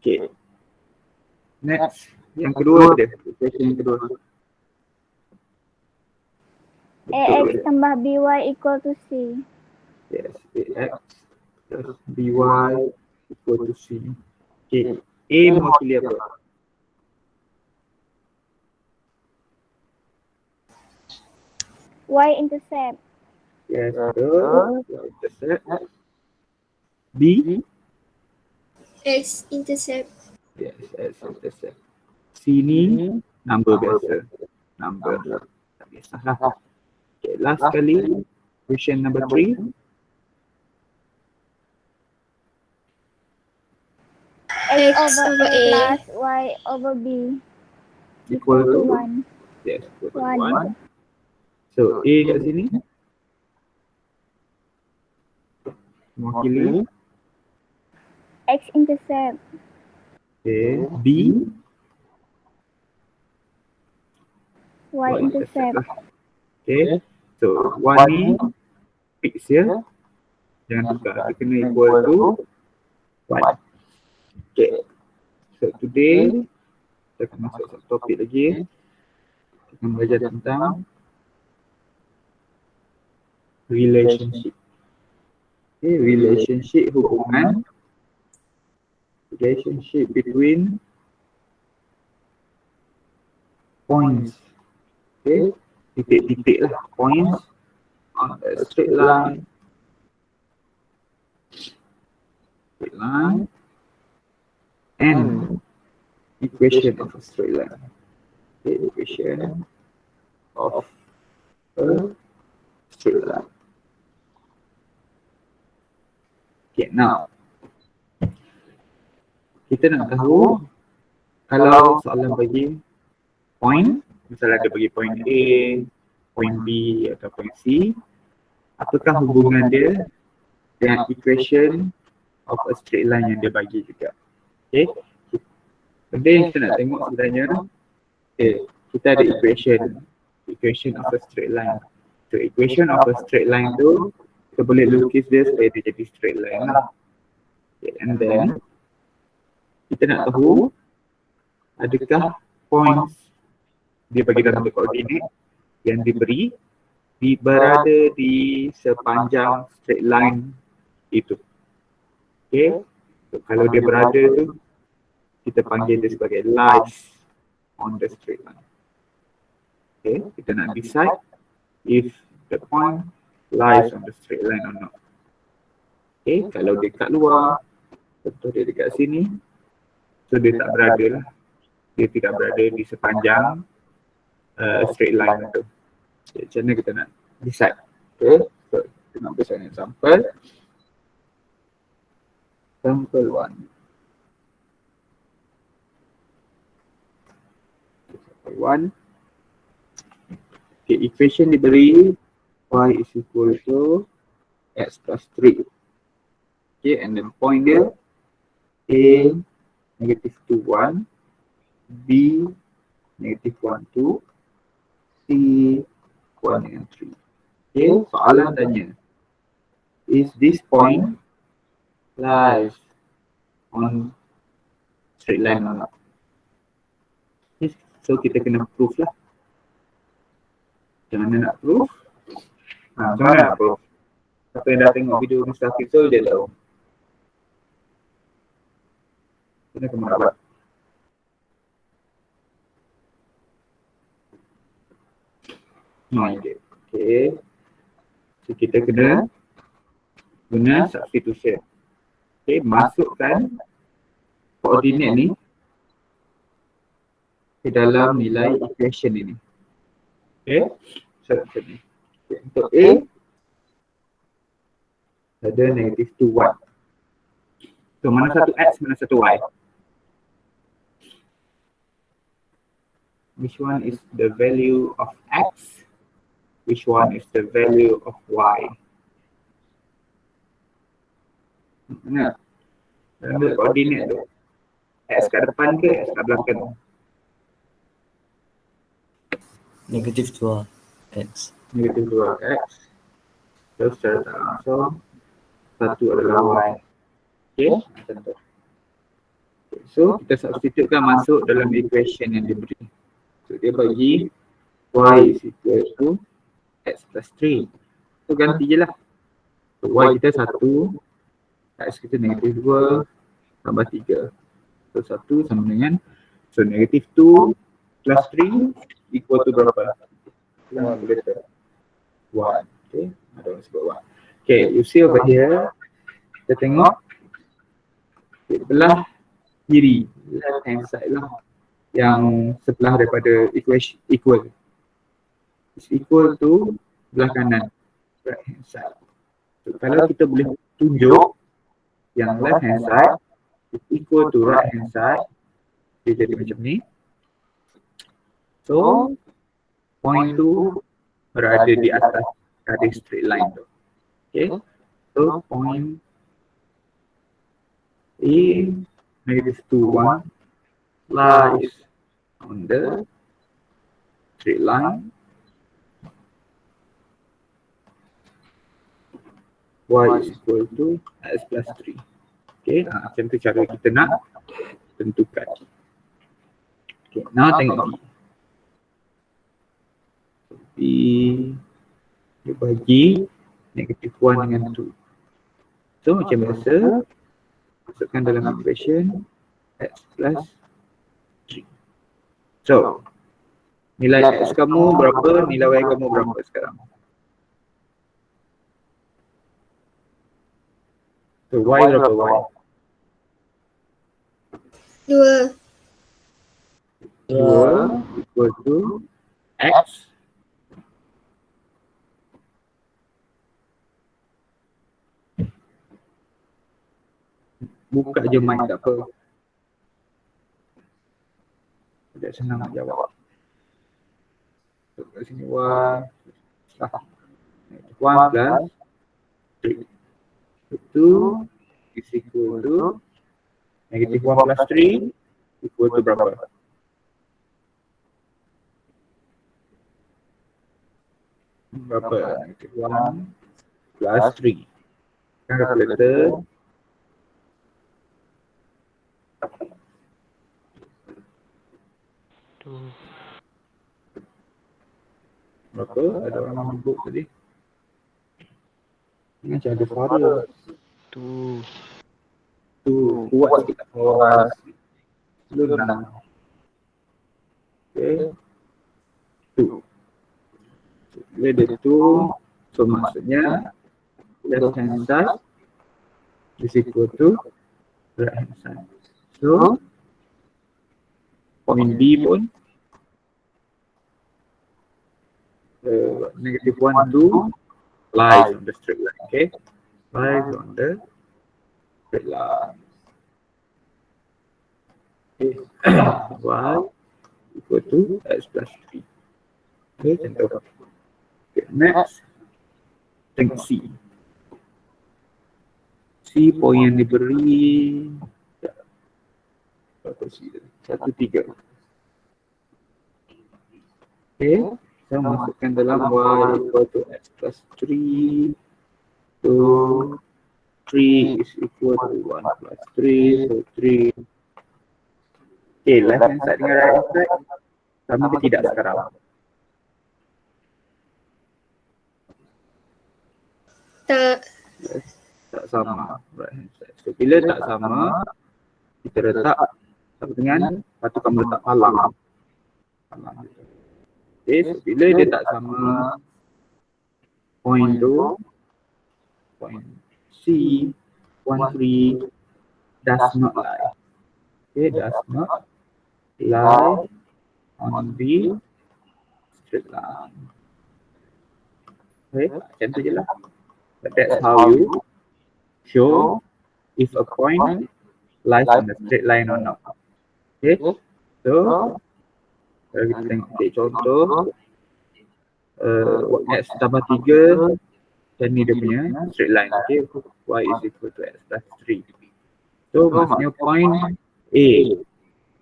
Okay. Next. Yang kedua dia. Equation yang kedua. AX tambah BY equal to C. Yes. AX plus BY equal to C. Okay. A mewakili apa? Y intercept. Yes, betul. Y intercept. B? X intercept. Yes, X intercept. C ni number biasa. Number. Tak kisahlah. Okay, last kali. Question number 3. X X over over A A. plus Y over B Equal to 1. yes, equal to 1. 1. So A kat sini mewakili X intercept. okay. B Y intercept. lah. Okay. So 1 ni fix ya. Jangan tukar. Dia kena equal to 1. Okay. So today kita akan masuk satu topik lagi. Kita akan belajar tentang relationship. Okay, relationship hubungan. Relationship between points. Okay, titik-titik lah. Points on a straight line. Straight line. And equation of a straight line. Okay, equation of a straight line. Okay, now kita nak tahu kalau soalan bagi point, misalnya dia bagi point A, point B atau point C, apakah hubungan dia dengan equation of a straight line yang dia bagi juga. Okay, benda yang kita nak tengok sebenarnya, okay, kita ada equation of a straight line. So equation of a straight line tu kita boleh lukis dia supaya dia jadi straight line lah. Okay, and then kita nak tahu adakah points dia bagi dalam koordinat yang diberi berada di sepanjang straight line itu. Okay, so, kalau dia berada tu kita panggil dia sebagai lies on the straight line. Okay, kita nak decide if the point lies on the straight line or not. Okay, kalau dia kat luar, contoh dia dekat sini, so dia tak berada lah. Dia tidak berada di sepanjang straight line tu. Okay, macam mana kita nak decide? Okay, so kita nak beri an example. Example 1. Example 1. Okay, equation diberi y is equal to x plus 3. Okay, and then point dia A negative 2, 1, B negative 1, 2, C 1 and 3. Okay, soalan tanya, is this point lies on straight line or not? Okay, so kita kena proof lah. Macam mana nak proof? Macam mana nak proof? Siapa yang dah tengok video Mustafid tu dia tahu. Kita kena buat. Okay. So kita kena guna substitution. Okay, masukkan koordinat ni ke dalam nilai equation ini. Okay, so macam ni. Okay, untuk A ada negative 2, 1. So mana satu X, mana satu Y? Which one is the value of X? Which one is the value of Y? Mana? Ambil koordinat tu. X kat depan ke X kat belakang? Negative 2x. Negative 2x. So secara tak langsung satu adalah Y. Okay, macam tu. Okay, So kita substitutekan masuk dalam equation yang dia beri. So dia bagi y is equal to x plus 3. So ganti je lah. So y kita 1, x kita negatif 2 tambah 3. So 1 sama dengan, so negatif 2 plus 3 equal to berapa? Kita boleh letak 1. Okay, ada orang sebut 1. Okay, you see over here, kita tengok belah kiri, left hand side lah, yang sebelah daripada equation equal. Is equal to belah kanan, right hand side. So, kalau kita boleh tunjuk yang left hand side is equal to right hand side, dia jadi macam ni. So, point tu berada di atas garis straight line tu. Okay, so point A negative 2, 1 lies on the straight line. Y is equal to x plus 3. Okay, macam tu cara kita nak tentukan. Okay, now tengok B. B dia bagi negative 1 dengan 2. So macam biasa, masukkan dalam equation x plus 3. So nilai x kamu berapa, nilai y kamu berapa sekarang? So y berapa y? 2. 2 equal to x buka je mic tak apa. Tidak senang nak jawab. So, kat sini 1 plus 3. 2 is equal to negative 1 plus 3 equal to berapa? Berapa? Negative 1 plus 3. Kan calculator. Berapa? Ada orang sebut tadi. Ini macam ada suara. Tu kuat sikit. Slow down. Okay. 2. Bila dia 2, so maksudnya left hand side is equal to right hand side. So point B pun negative 1, 2 lies on the straight line. Okay, lies on the straight line. Okay, y equal to x plus 3. Okay, contoh. Okay, next, tengok C. C point yang diberi berapa C? 1, 3. Okay, saya masukkan dalam y equal to x plus 3. So 3 is equal to 1 plus 3. So 3. Okay, left hand side dengan right hand side sama ke tidak sekarang? Tak. Tak sama, right hand side. So bila tak sama, kita letak sama dengan, lepas tu kamu letak palang. Okay, so bila dia tak sama, point tu, point C, 1, 3 does not lie. Okay, does not lie on the straight line. Okay, macam tu je lah. But that's how you show if a point lies on the straight line or not. Okay, so kalau kita tengok contoh x tambah 3 dan ni dia punya straight line. Okay, y is equal to x plus 3. So maksudnya point A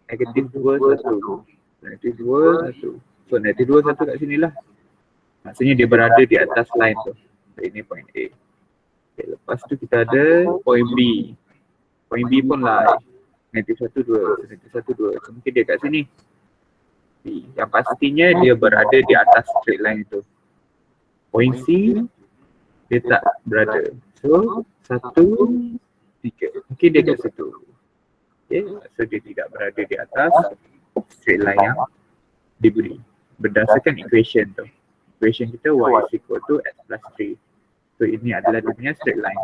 negatif 2, 1. Negatif 2, 1. So negatif 2, 1 kat sini lah. Maksudnya dia berada di atas line tu. So, ini point A. Okay, lepas tu kita ada point B. Point B pun lie. Negatif 1, 2. Negatif 1, 2. So, mungkin dia kat sini. Yang pastinya dia berada di atas straight line itu. Point C, dia tak berada. So, 1, 3. Mungkin dia kat situ. Okay. So, dia tidak berada di atas straight line yang diberi. Berdasarkan equation tu. Equation kita y is equal to x plus 3. So, ini adalah dia punya straight line.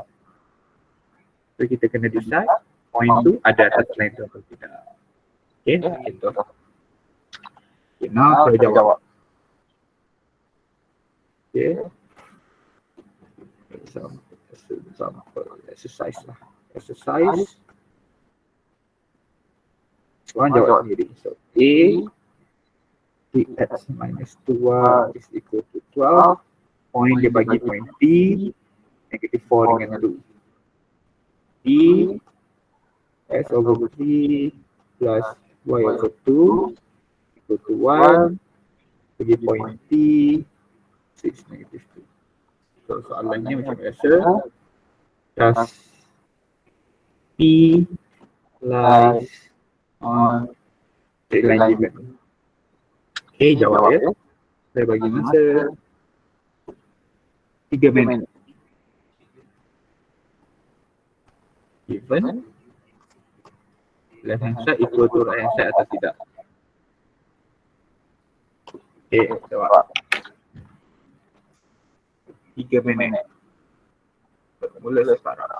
So, kita kena decide point tu ada atas line tu atau tidak. Okay, gitu. Okay, now saya jawab. Okay. Example, exercise lah. Exercise. Korang jawab sendiri. So, A dx minus 2 is equal to 12. Point dia bagi point P, negative 4 dengan 2. B, x over 3 plus y over 2 equal to 1. Bagi point P, 6 negative 2. So, soalannya macam biasa. Just P lies on straight line given. Okay, jawab ya. Saya bagi masa 3 minit. Given left hand side equal to right hand side atau tidak? Okay, jawab. 3 minit. Mula sekarang.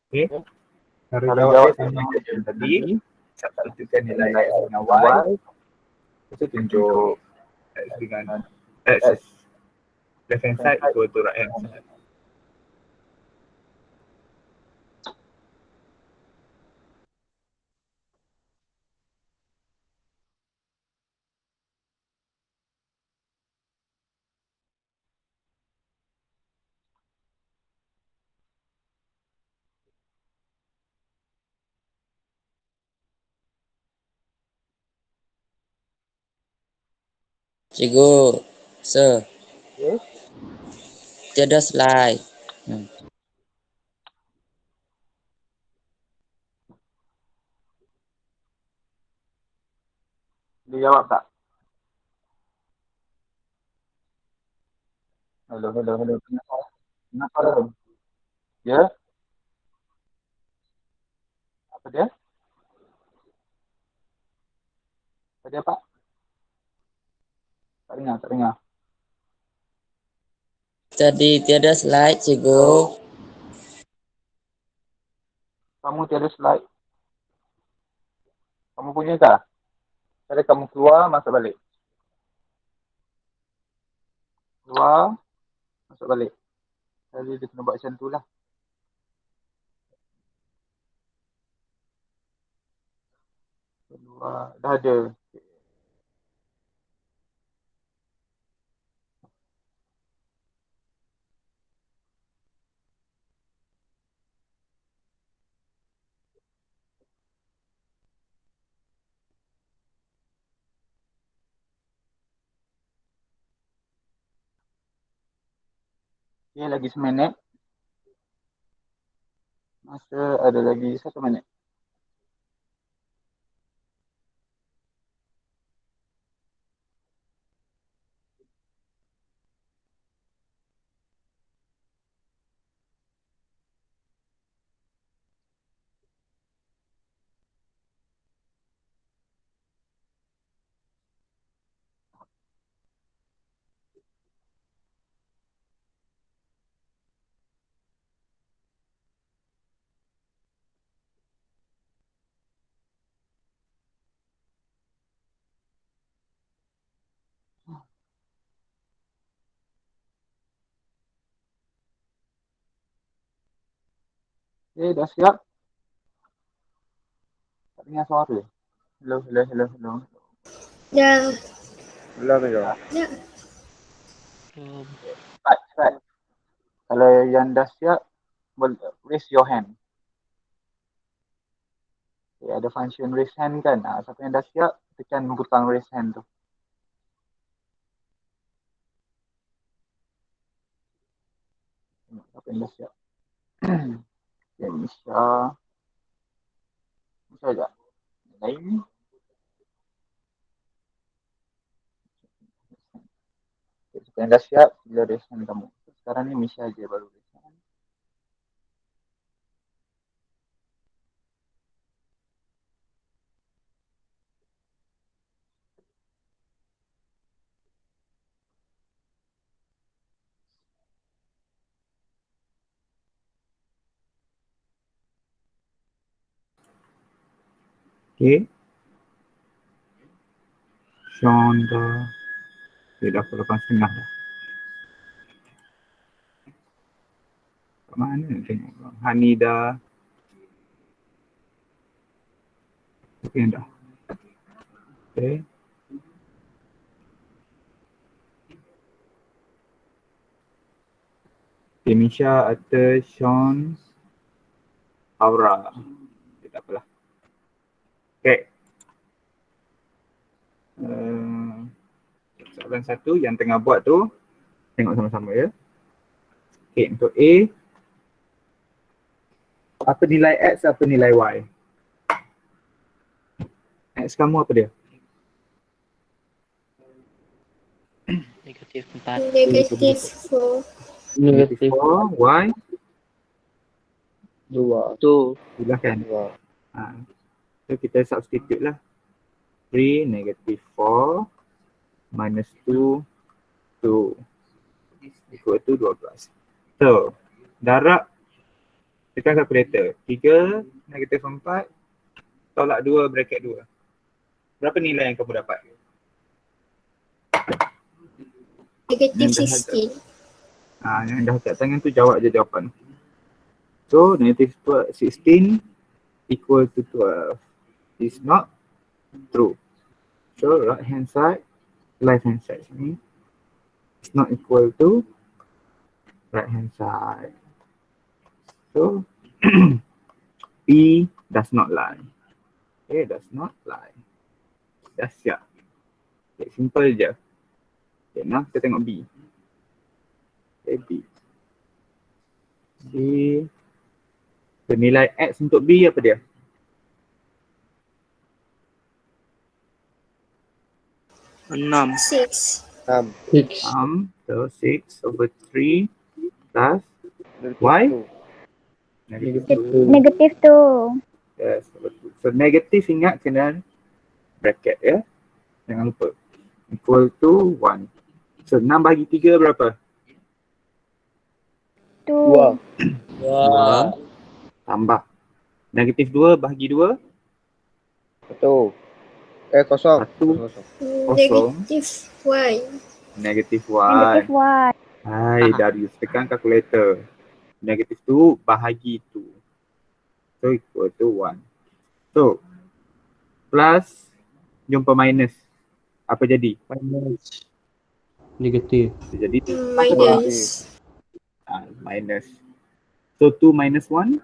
Okay. Cara jawab dia sama macam tadi. Substitutkan nilai x dengan y. Kita tunjuk x dengan x left hand side equal to right hand side. Cikgu, sir, tiada slide. Dia jawab tak? Hello. Kenapa dah? Ya? Apa dia? Tadi apa? Tak dengar. Tadi tiada slide, cikgu. Kamu tiada slide. Kamu punya kah? Jadi kamu keluar, masuk balik. Keluar, masuk balik. Jadi dia kena buat macam tu lah. Keluar, dah ada. Okay, lagi seminit. Masa ada lagi 1 minit. Okay, dah siap. Tak dengar suara. Hello. Dah. Belum itu. Dah. Start. Kalau yang dah siap, raise your hand. Okay, ada function raise hand kan? Siapa yang dah siap, tekan butang raise hand tu. Siapa yang dah siap? Okay, Nisha. Nisha sekejap. Lain ni. Okay, siapa yang dah siap, sila raise hand kamu. Sekarang ni Misha je baru raise hand. Okay. Sean dah. Dia dah pukul 8.30 dah. Kat mana tengok orang? Hanida. Siapa yang dah? Okay. Misha, Atta, Sean, Aura. Okay, tak apalah. Okay. Soalan satu yang tengah buat tu, tengok sama-sama ya. Okay, untuk A, apa nilai X, apa nilai Y? X kamu apa dia? Negatif 4. Negatif 4. Negatif 4, Y, 2. 2. silahkan. 2. So kita substitute lah. 3 negative 4 minus 2, 2 equal to 12. So, darab tekan kalkulator. 3 negatif 4 tolak 2 bracket 2. Berapa nilai yang kamu dapat? Negatif Yang dah 16. Yang dah kat tangan tu jawab je jawapan. So, negative 16 equal to 12 is not true. So, right hand side, left hand side ni is not equal to right hand side. So, P does not lie. Okay, does not lie. Dah siap. Okay, simple je. Okay, now kita tengok B. Okay, B. B. Nilai X untuk B apa dia? 6. 6. 6. 6. So 6 over 3 plus Y? Negative 2. Negatif tu. Yes, betul. So negatif ingat kena bracket ya. Jangan lupa. Equal to 1. So 6 bagi 3 berapa? Tu. 2. 2. Tambah. Negatif 2 bahagi 2? 1. Kosong. 1. Negatif Y. Negatif 1. Negatif Y. Hai, Darius. Tekan kalkulator. Negatif 2 bahagi 2. So equal to 1. So, plus jumpa minus. Apa jadi? Minus. Negatif. Jadi Minus. minus. So 2 minus 1?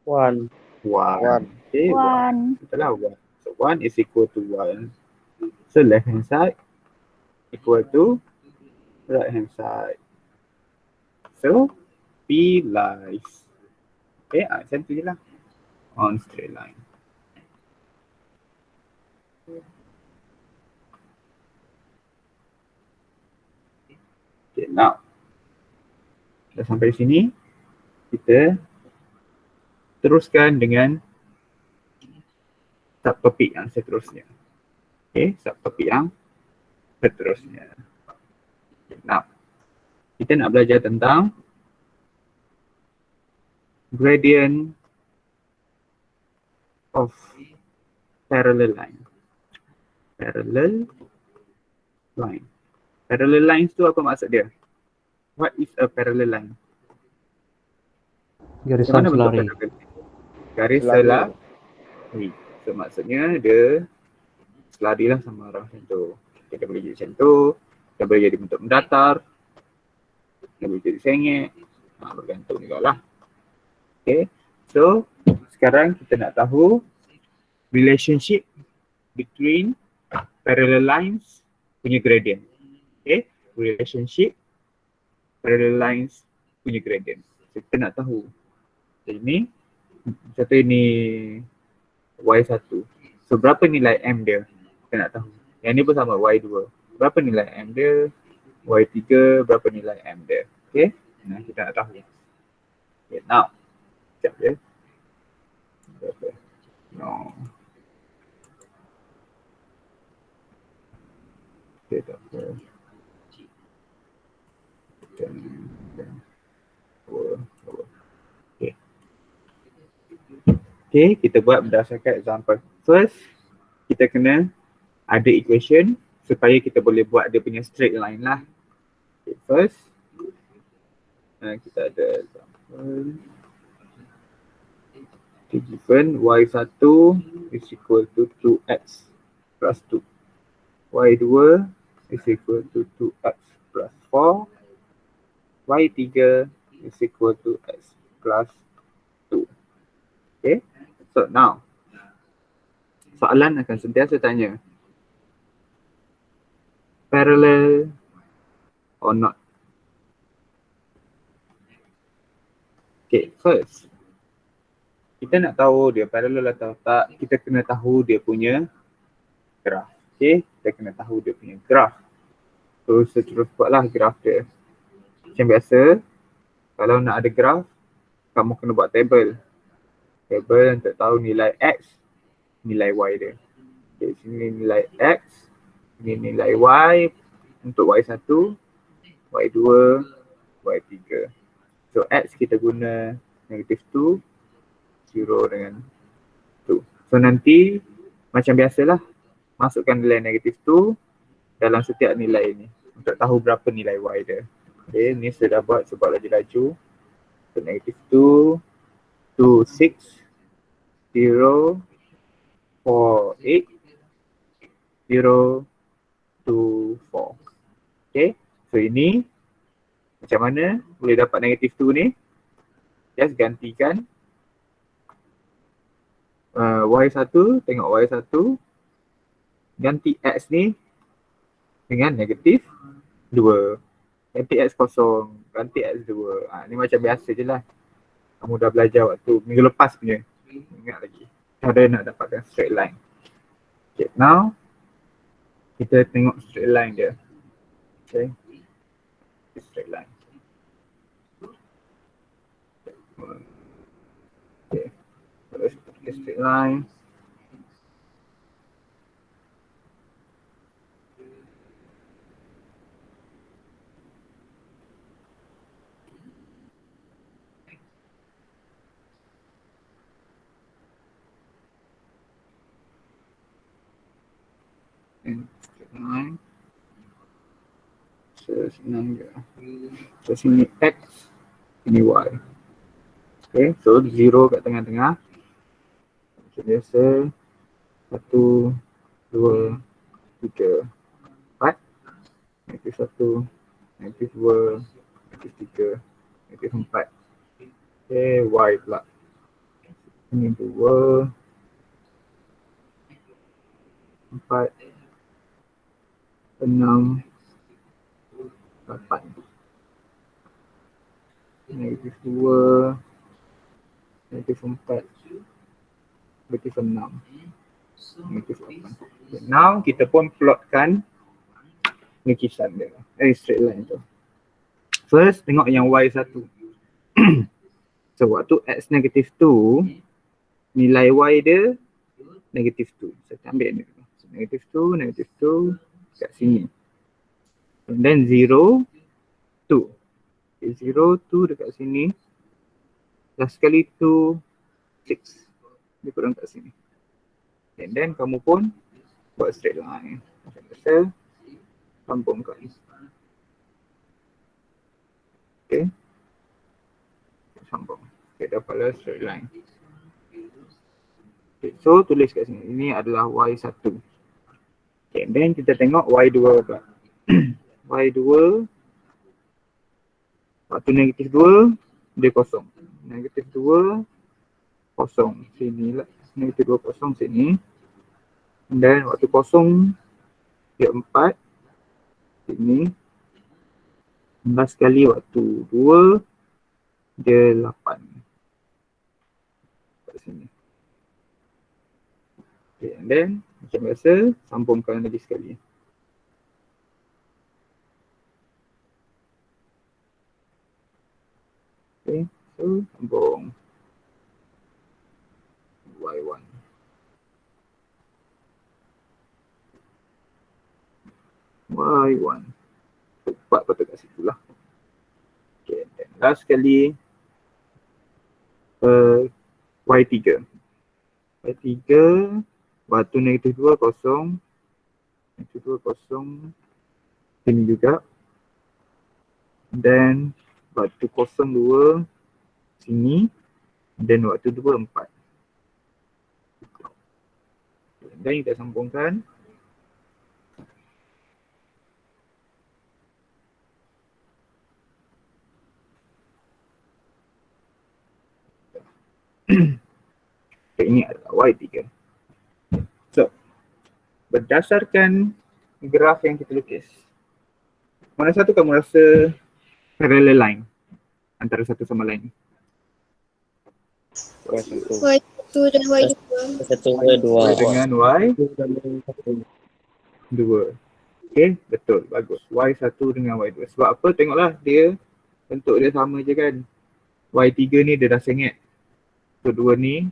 1. 1. Okay, 1. 1. Betul lah 1. So 1 is equal to 1. So left hand side equal to right hand side. So P lies. Okay, macam tu je lah. On straight line. Okay, now. Dah sampai sini. Kita teruskan dengan subtopik yang seterusnya. Okay, subtopik yang seterusnya. Okay, now, kita nak belajar tentang gradient of parallel line. Parallel line. Parallel lines tu apa maksud dia? What is a parallel line? Garisan Macam mana bentuk selari. parallel line? Garis Selari. selari. So maksudnya dia selarilah sama arah macam tu. Kita boleh jadi macam tu, kita boleh jadi bentuk mendatar, kita boleh jadi sengit, bergantung jugalah. Okay, so sekarang kita nak tahu relationship between parallel lines punya gradient. Okay, relationship parallel lines punya gradient. So, kita nak tahu. Ini satu ini Y1. So berapa nilai M dia? Kita nak tahu. Yang ni pun sama Y2. Berapa nilai M dia? Y3 berapa nilai M dia? Okay. Nah, kita nak tahu. Okay, now. Sekejap ya. Berapa? No. Okay, tak apa. Okay. Okay, kita buat berdasarkan example. First, kita kena ada equation supaya kita boleh buat dia punya straight line lah. Okay, first, kita ada example. Okay, given y1 is equal to 2x plus 2. y2 is equal to 2x plus 4. y3 is equal to x plus 2. Okay, so now soalan akan sentiasa tanya parallel or not. Okay, first kita nak tahu dia parallel atau tak, kita kena tahu dia punya graf. Okay, kita kena tahu dia punya graf. So terus buatlah graf dia. Macam biasa, kalau nak ada graf, kamu kena buat table. Table untuk tahu nilai X, nilai Y dia. Okay, sini nilai X, ini nilai Y untuk Y1, Y2, Y3. So X kita guna negative 2, 0 dengan 2. So nanti macam biasalah, masukkan nilai negative 2 dalam setiap nilai ni untuk tahu berapa nilai Y dia. Okay, ni saya dah buat sebab laju-laju. So negative 2, 2, 6, 0, 4, 8, 0, 2, 4. Okay, so ini macam mana boleh dapat negative 2 ni? Just gantikan Y1, tengok Y1, ganti X ni dengan negatif 2. Ganti X kosong, ganti X2. Ni macam biasa je lah. Kamu dah belajar waktu minggu lepas punya. Ingat lagi. Cara nak dapatkan straight line. Okay, now kita tengok straight line dia. Okay, straight line. Okay, let's put a straight line. And straight line. So senang je. So sini X, sini Y. Okay, so 0 kat tengah-tengah. Macam biasa. 1, 2, 3, 4. Negatif 1, negatif 2, negatif 3, negatif 4. Okay, Y pula. Ini 2, 4, 6, 8. Negatif 2, negatif 4, negatif 6, negatif 8. Okay, now kita pun plotkan lukisan dia, straight line tu. First tengok yang Y1. So waktu X negatif 2, nilai Y dia negatif 2. So kita ambil ni dulu. So, negatif 2 kat sini. And then 0, 2. Okay, 0, 2 dekat sini. Last sekali 2, 6. Dia kurang kat sini. And then kamu pun buat straight line. Macam biasa, sambungkan. Okay. Sambung. Okay, dapatlah straight line. Okay, so tulis kat sini. Ini adalah Y1. Okay, then kita tengok Y2 pula. Y2 waktu negatif 2 dia kosong. Negatif 2 kosong sini lah. Negatif 2 kosong sini. Dan waktu kosong dia 4 sini. 11 kali waktu 2 dia 8 kat sini. Okay, and then macam biasa sambungkan lagi sekali. Okay, so sambung Y1. Y1. Cepat patut kat situ lah. Okay, then last sekali Y3. Y3 waktu negatif 2 kosong. Negatif 2 kosong. Sini juga. Dan waktu kosong 2 sini. Dan waktu 2 4. Dan kita sambungkan. Okay, ini adalah Y3. So, berdasarkan graf yang kita lukis, mana satu kamu rasa parallel line antara satu sama lain? Y2 dan Y2. Satu, dua. Y dengan Y2. Okay, betul. Bagus. Y1 dengan Y2. Sebab apa? Tengoklah dia bentuk dia sama je kan. Y3 ni dia dah sengit. So, dua ni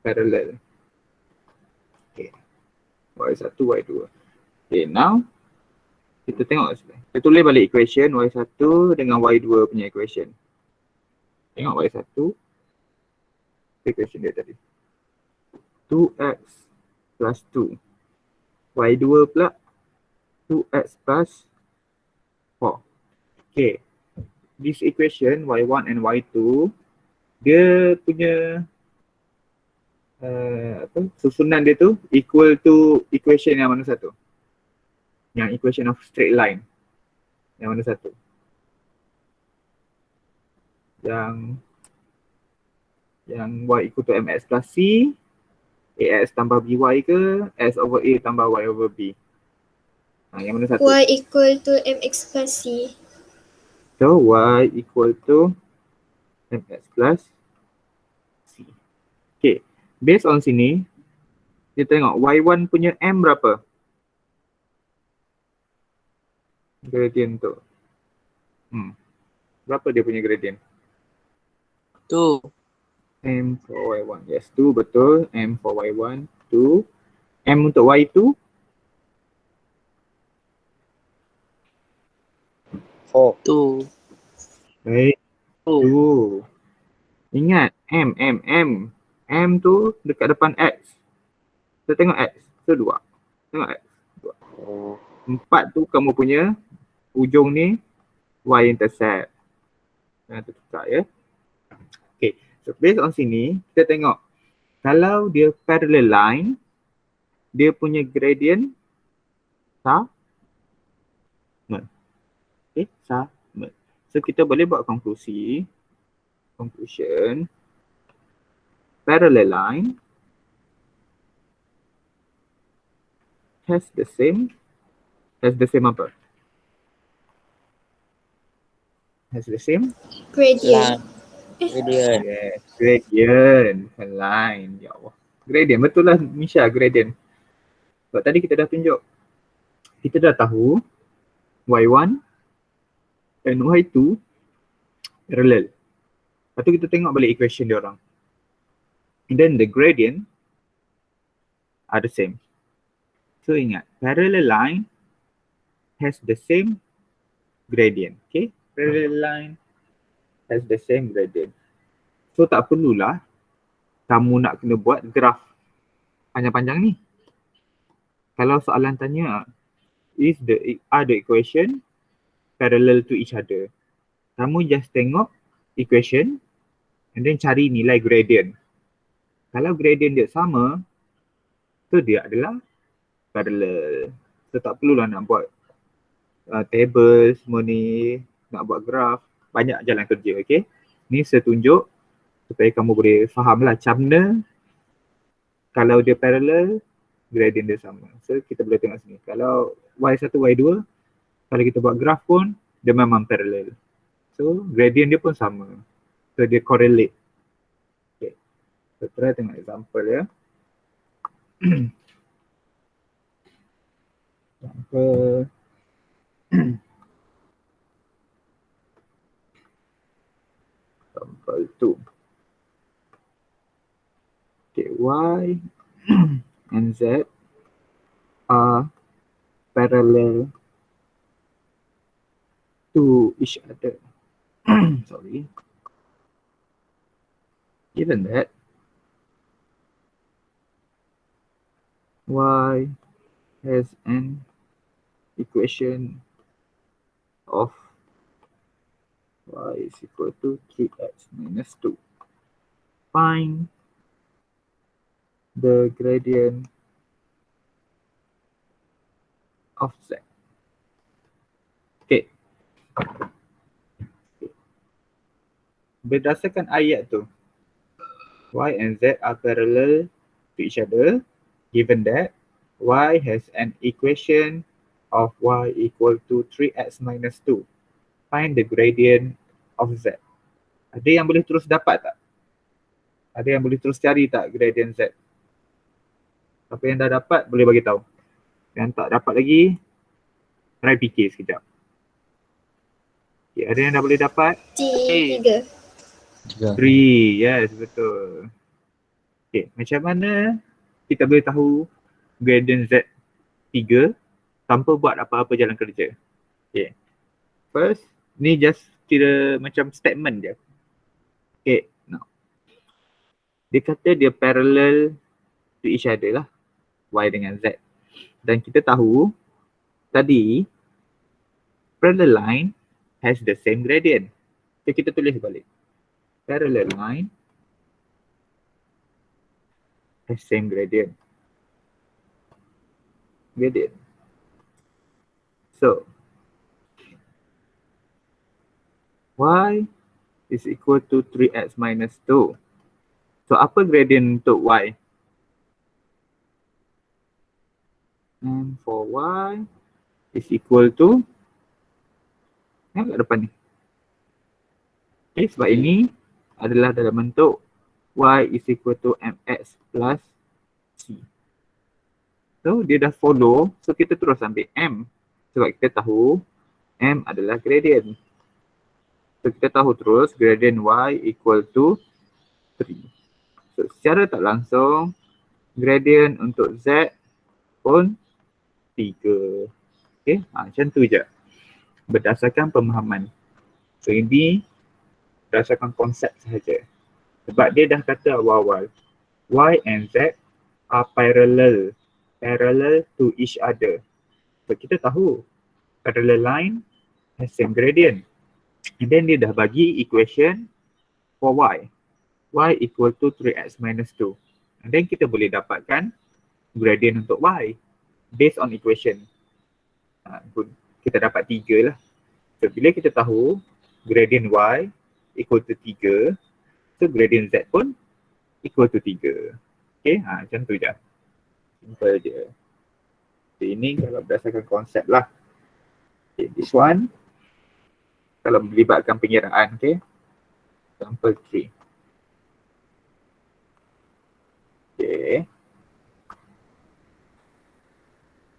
parallel. Okay. Y1, Y2. Okay, now kita tengok sebenarnya. Kita tulis balik equation Y1 dengan Y2 punya equation. Tengok Y1. Equation dia tadi. 2x plus 2. Y2 pula 2x plus 4. Okay. This equation Y1 and Y2 dia punya susunan dia tu equal to equation yang mana satu? Yang equation of straight line. Yang mana satu? Yang y equal to mx plus c, ax tambah by ke, s over a tambah y over b. Yang mana satu? Y equal to mx plus c. So y equal to mx plus c. Okay, based on sini, kita tengok y1 punya m berapa? Gradient tu. Berapa dia punya gradient? 2. M for y1. Yes, 2 betul. M for y1, 2. M untuk y2? 4. 2. Baik. 2. Ingat, M. M tu dekat depan X. Kita tengok X. So 2. Tengok X. 2. 4 tu kamu punya ujung ni y-intercept. Jangan tertukar ya. Okay. So based on sini, kita tengok. Kalau dia parallel line, dia punya gradient sama. Okay, sama. So kita boleh buat conclusion. Parallel line has the same apa? Has the same? Gradient. Gradient. Yes, gradient. Line. Ya Allah. Gradient. Betul lah Misha, gradient. Sebab tadi kita dah tunjuk. Kita dah tahu Y1 dan Y2 parallel. Lepas tu kita tengok balik equation dia orang. And then the gradient are the same. So ingat, parallel line has the same gradient. Okay, parallel line has the same gradient. So tak perlulah kamu nak kena buat graf panjang-panjang ni. Kalau soalan tanya, are the equation parallel to each other? Kamu just tengok equation and then cari nilai gradient. Kalau gradient dia sama, so dia adalah parallel. So tak perlulah nak buat table semua ni, nak buat graf, banyak jalan kerja, okay. Ni saya tunjuk supaya kamu boleh faham lah macam mana kalau dia parallel, gradient dia sama. So kita boleh tengok sini, kalau Y1, Y2, kalau kita buat graf pun dia memang parallel. So gradient dia pun sama. So dia correlate. Okay. So try tengok example ya. Example. Example 2. Okay, Y and Z are parallel to each other. Sorry. Given that Y has an equation of Y is equal to 3x minus 2. Find the gradient of Z. Okay. Berdasarkan ayat tu, Y and Z are parallel to each other, given that Y has an equation of Y equal to 3x minus 2. Find the gradient of Z. Ada yang boleh terus dapat tak? Ada yang boleh terus cari tak gradient Z? Siapa yang dah dapat boleh bagi tahu. Yang tak dapat lagi, try fikir sekejap. Okay, ada yang dah boleh dapat? 3. 3. 3, yes, betul. Okay, macam mana kita boleh tahu gradient Z 3 tanpa buat apa-apa jalan kerja? Okay, first, ni just kira macam statement je. Okay, now. Dia kata dia parallel to each other lah, Y dengan Z. Dan kita tahu tadi parallel line has the same gradient. So kita tulis balik. Parallel line has same gradient. Gradient. So Y is equal to 3x minus 2. So apa gradient untuk Y? And for Y is equal to, kat depan ni. Okay, sebab ini adalah dalam bentuk Y is equal to mx plus c. So dia dah follow, so kita terus ambil M. Sebab kita tahu M adalah gradient. So kita tahu terus gradient Y equal to 3. So secara tak langsung gradient untuk Z pun 3. Okay, macam tu je. Berdasarkan pemahaman. So ini berdasarkan konsep sahaja. Sebab dia dah kata awal-awal Y and Z are parallel to each other. So kita tahu parallel line has same gradient. And then dia dah bagi equation for Y. Y equal to 3x minus 2. And then kita boleh dapatkan gradient untuk Y based on equation. Kita dapat 3 lah. So bila kita tahu gradient Y equal to 3, so gradient Z pun equal to 3. Okay, macam tu je. Simple je. So ini kalau berdasarkan konsep lah. Okay, this one kalau melibatkan pengiraan, okay. Example 3. Okay.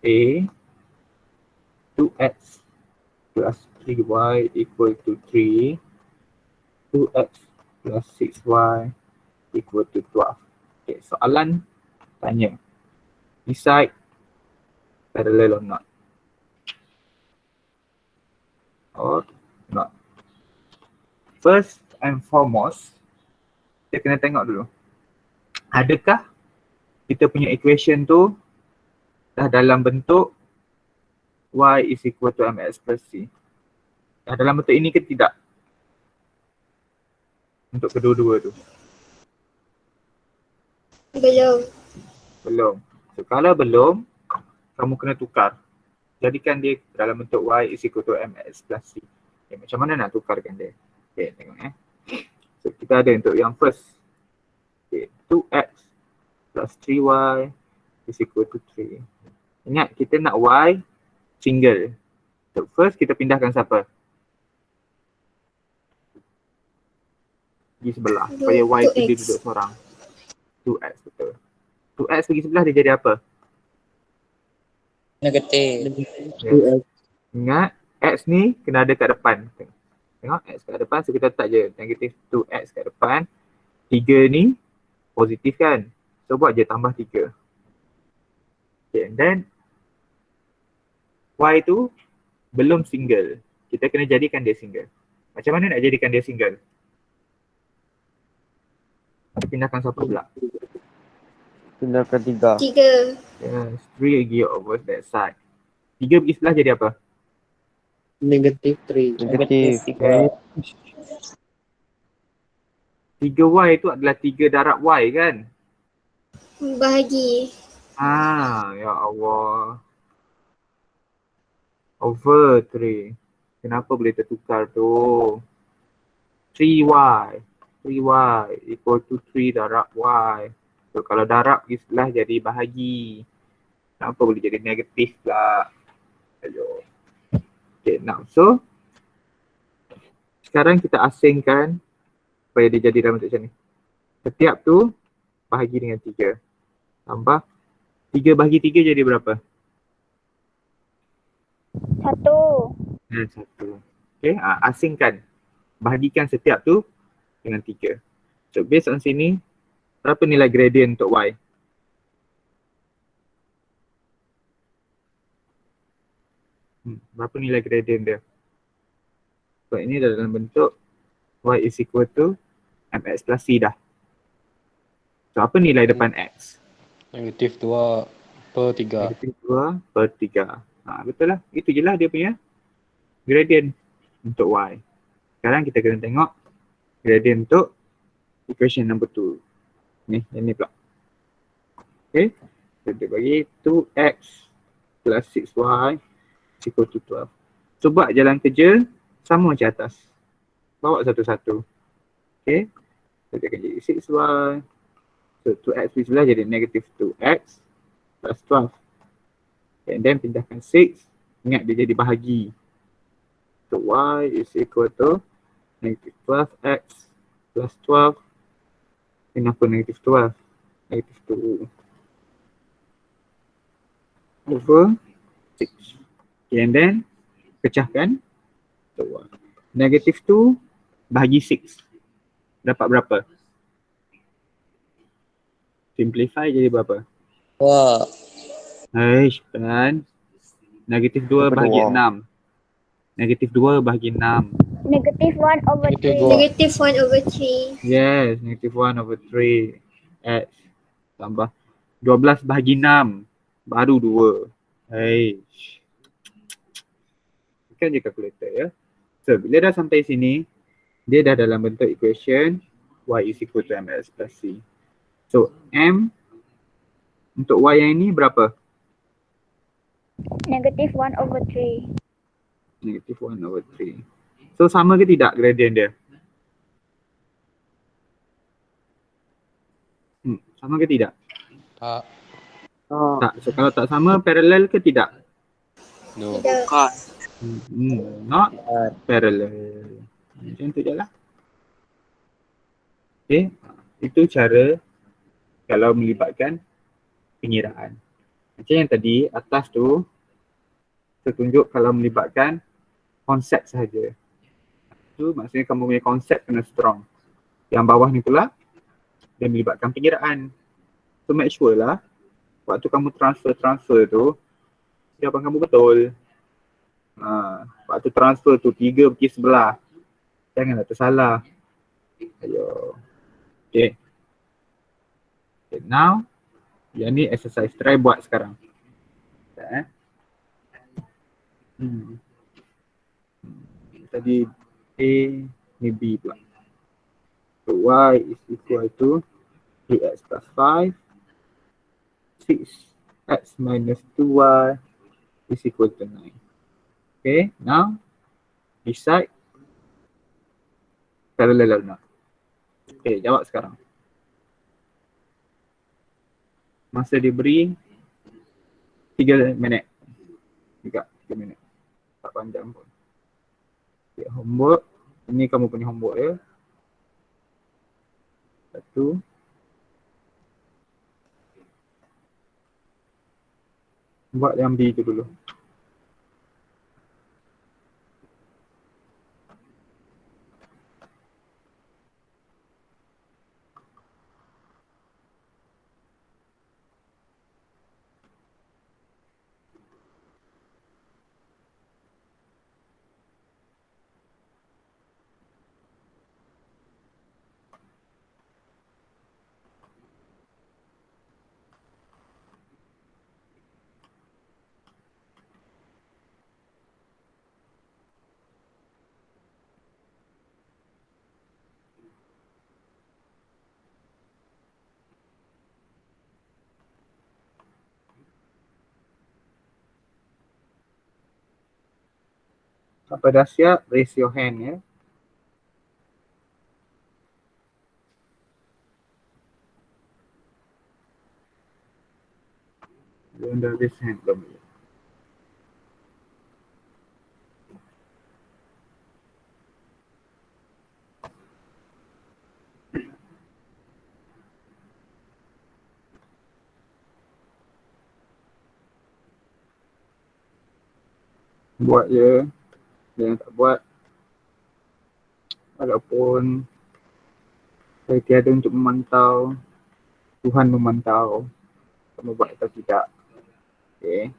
A 2x plus 3y equal to 3. 2x plus 6y equal to 12. Okay, soalan tanya. Decide parallel or not. Or not. First and foremost, kita kena tengok dulu. Adakah kita punya equation tu dah dalam bentuk Y is equal to mx plus c? Dah dalam bentuk ini ke tidak? Untuk kedua-dua tu. Belum. Belum. So kalau belum, kamu kena tukar. Jadikan dia dalam bentuk y is equal to mx plus c. Okay, macam mana nak tukarkan dia? Okay, tengok So kita ada untuk yang first. Okay, 2x plus 3y is equal to 3. Ingat kita nak y single. So first kita pindahkan siapa? Pergi sebelah. Supaya y tu dia 2x. duduk seorang. 2x betul. 2x pergi sebelah dia jadi apa? Negatif. Yes. Ingat x ni kena ada kat depan. Tengok x kat depan, so kita letak je negatif 2x kat depan. 3 ni positif kan? So buat je tambah 3. Okay, and then y tu belum single. Kita kena jadikan dia single. Macam mana nak jadikan dia single? Kita pindahkan siapa pula? Pindahkan 3. 3. Yes, 3 lagi over that side. 3 pergi sebelah jadi apa? Negatif 3. Negatif. Tiga. 3y tu adalah 3 darab y kan? Bahagi. Ya Allah. Over 3. Kenapa boleh tertukar tu? 3y. 3y equal to 3 darab y. So kalau darab pergi sebelah jadi bahagi. Kenapa boleh jadi negatif pula? Aduh. Okay, now so sekarang kita asingkan supaya dia jadi dalam bentuk macam ni. Setiap tu bahagi dengan 3. Tambah 3 bahagi 3 jadi berapa? 1. 1. Okay, asingkan. Bahagikan setiap tu dengan 3. So based on sini, berapa nilai gradient untuk y? Berapa nilai gradient dia? So ini dah dalam bentuk y is equal to mx plus c dah. So apa nilai depan x? Negatif 2 per 3. Negatif 2 per 3. Betul lah. Itu je lah dia punya gradient untuk y. Sekarang kita kena tengok gradient untuk equation number 2. Yang ni pula. Okay. Kita bagi 2x plus 6y is equal to 12. So buat jalan kerja sama macam atas. Bawa satu-satu. Okay. So dia akan jadi 6y. So 2x pergi sebelah jadi negative 2x plus 12. And then pindahkan 6. Ingat dia jadi bahagi. So y is equal to negative 12x plus 12. Kenapa negative 12? Negative 2 over 6. Okay, and then pecahkan. So negative 2 bahagi 6. Dapat berapa? Simplify jadi berapa? Wah. Kan. Negatif 2 bahagi 6. Negatif 2 bahagi 6. Negative 1 over Negative 3. dua. Negative 1 over 3. Yes, negatif 1 over 3. X tambah 12 bahagi 6. Baru 2. Kan je calculator ya. So bila dah sampai sini, dia dah dalam bentuk equation y is equal to mx plus c. So m untuk y yang ini berapa? Negative 1 over 3. Negatif 1 over 3. So sama ke tidak gradient dia? Sama ke tidak? Tak. Tak. So kalau tak sama, parallel ke tidak? No. Tidak. Not parallel. Macam tu je lah. Okay. Itu cara kalau melibatkan pengiraan. Macam yang tadi, atas tu saya tunjuk kalau melibatkan konsep sahaja. Itu maksudnya kamu punya konsep kena strong. Yang bawah ni pula, dia melibatkan pengiraan. So make sure lah, waktu kamu transfer tu, jawapan kamu betul. Waktu transfer tu 3 pergi sebelah. Janganlah tersalah. Ayo. Okay. Okay, now, yang ni exercise. Try buat sekarang. Tadi A ni B pula. So y is equal to 3x plus 5. 6 x minus 2y is equal to 9. Okay, now decide parallel or not. Okay, jawab sekarang. Masa diberi 3 minit. Juga 3 minit. Tak panjang pun. Okay, homework. Ini kamu punya homework ya. Satu. Buat yang B itu dulu. Apa dah siap? Raise your hand ya. Belum dah raise hand belum. Buat je. Yang tak buat, walaupun saya tiada untuk memantau, Tuhan memantau kamu buat atau tidak. Okay.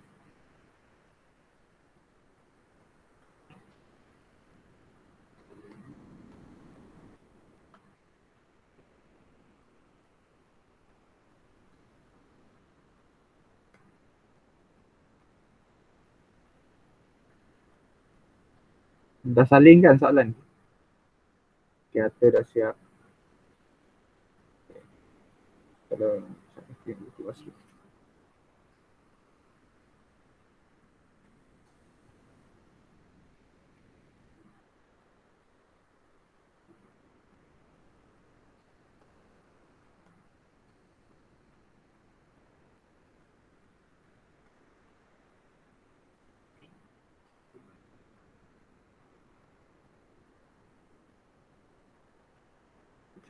Dah saling kan soalan? Kata dah siap. Kalau saya fikir itu asli.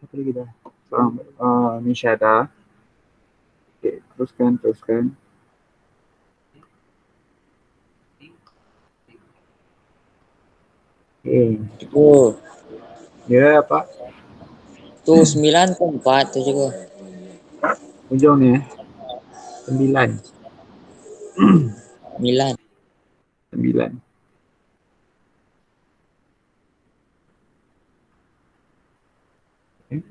Siapa lagi dah? Seorang Nisha dah. Okay, teruskan. Tu. Ya, Pak. Tu 9 ke 4 tu juga. Hujung ni 9. 9. 9. Okay.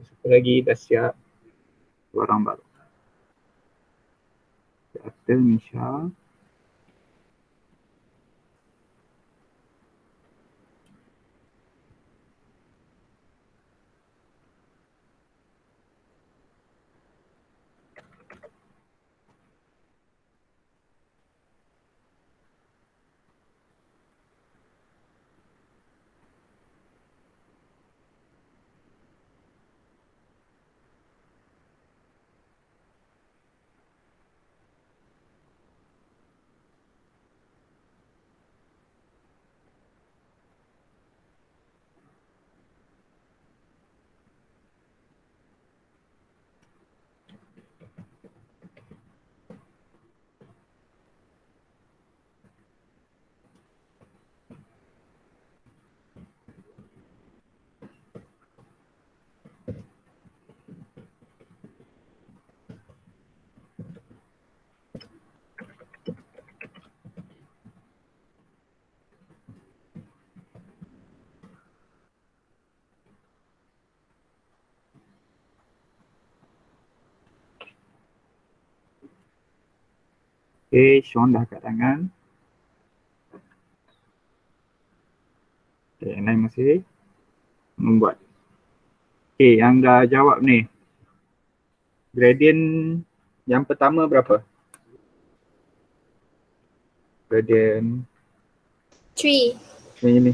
Satu lagi dah siap. Orang baru. Kata Nisha. Okay, Sean dah kat tangan. Okay, Nai masih membuat. Okay, yang dah jawab ni. Gradient yang pertama berapa? Gradient 3. ni.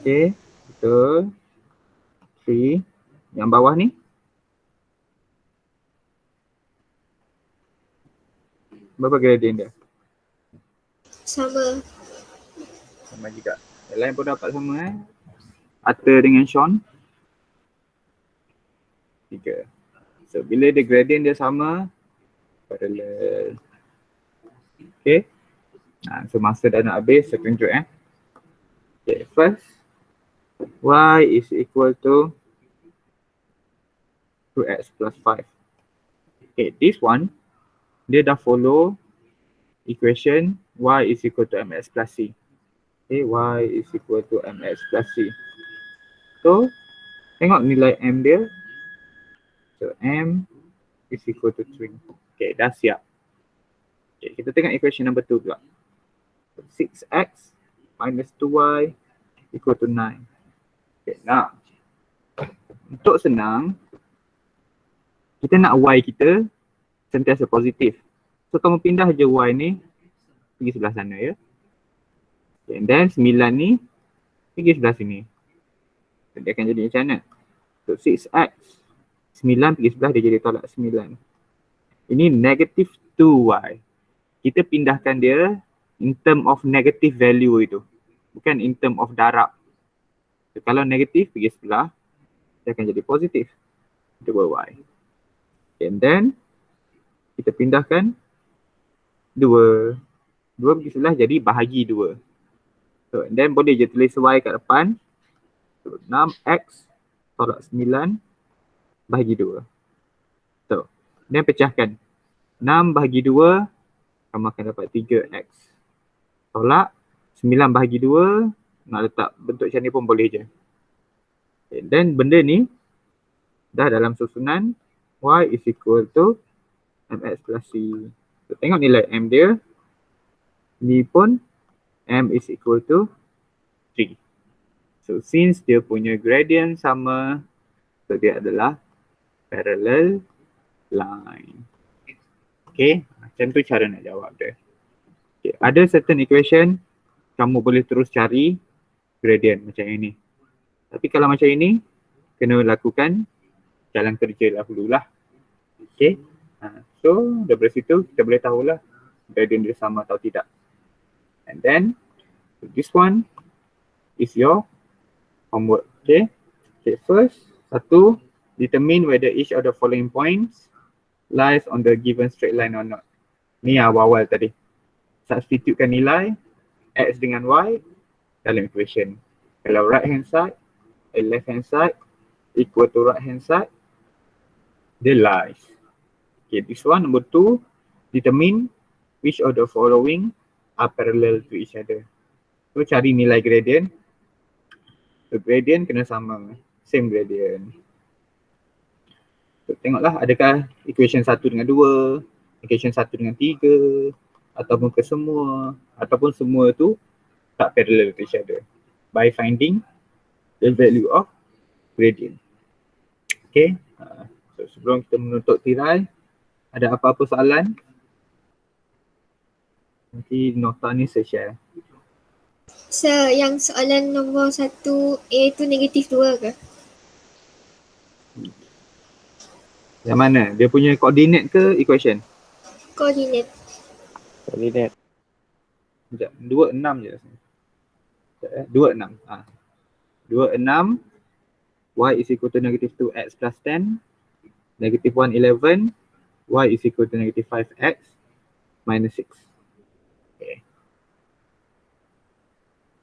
Okay, betul. 3. Yang bawah ni? Berapa gradient dia? Sama. Sama juga. Yang lain pun dapat sama Arthur dengan Sean. 3. So, bila dia gradient dia sama, parallel. Okay. So, masa dah nak habis, saya tunjuk Okay, first, y is equal to 2x plus 5. Okay, this one, dia dah follow equation y is equal to mx plus c. Okay, y is equal to mx plus c. So, tengok nilai m dia. So, m is equal to 3. Okay, dah siap. Okay, kita tengok equation number 2 pula. 6x minus 2y equal to 9. Okay, now, untuk senang, kita nak y kita sentiasa positif. So, kamu pindah je y ni pergi sebelah sana ya. Okay, and then 9 ni pergi sebelah sini. So, dia akan jadi macam mana? So, 6x 9 pergi sebelah dia jadi tolak 9. Ini negative 2y. Kita pindahkan dia in term of negative value itu. Bukan in term of darab. So, kalau negatif pergi sebelah, dia akan jadi positif. 2y. And then, kita pindahkan 2. 2 pergi sebelah jadi bahagi 2. So, and then boleh je tulis y kat depan. So, 6x tolak 9 bahagi 2. So, then pecahkan. 6 bahagi 2, kamu akan dapat 3x. Tolak 9 bahagi 2, nak letak bentuk macam ni pun boleh je. Okay, then benda ni dah dalam susunan y is equal to mx plus c. So, tengok nilai m dia. Ni pun m is equal to 3. So, since dia punya gradient sama, so dia adalah parallel line. Okay, macam tu cara nak jawab dia. Okay, ada certain equation, kamu boleh terus cari gradient macam ini. Tapi kalau macam ini, kena lakukan jalan kerja dahululah. Okay, so dari situ kita boleh tahulah gradient dia sama atau tidak. And then, this one is your homework. Okay, first, satu, determine whether each of the following points lies on the given straight line or not. Ni awal-awal tadi. Substitutekan nilai x dengan y dalam equation. Kalau right hand side and left hand side equal to right hand side, dia lies. Okay, this one number 2, determine which of the following are parallel to each other. So cari nilai gradient. So gradient kena sama, same gradient. So, tengoklah adakah equation 1 dengan 2, equation 1 dengan 3, ataupun kesemua, ataupun semua tu tak parallel to each other by finding the value of gradient. Okay, so sebelum kita menutup tirai, ada apa-apa soalan? Nanti nota ni saya share. Sir, yang soalan nombor 1A tu negatif 2 ke? Yang mana? Dia punya coordinate ke equation? Coordinate. Coordinate. Sekejap, 26 je. Sekejap, 26. 26 y is equal to negative 2x plus 10, negative 1, 11, y is equal to negative 5x minus 6. Okay.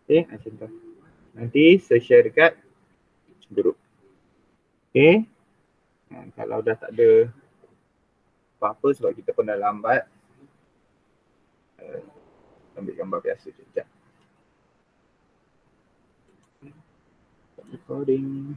Okay, macam tu. Nanti saya share dekat group. Okay. Kalau dah tak ada apa-apa sebab kita pun dah lambat, ambil gambar biasa sekejap. Stop recording.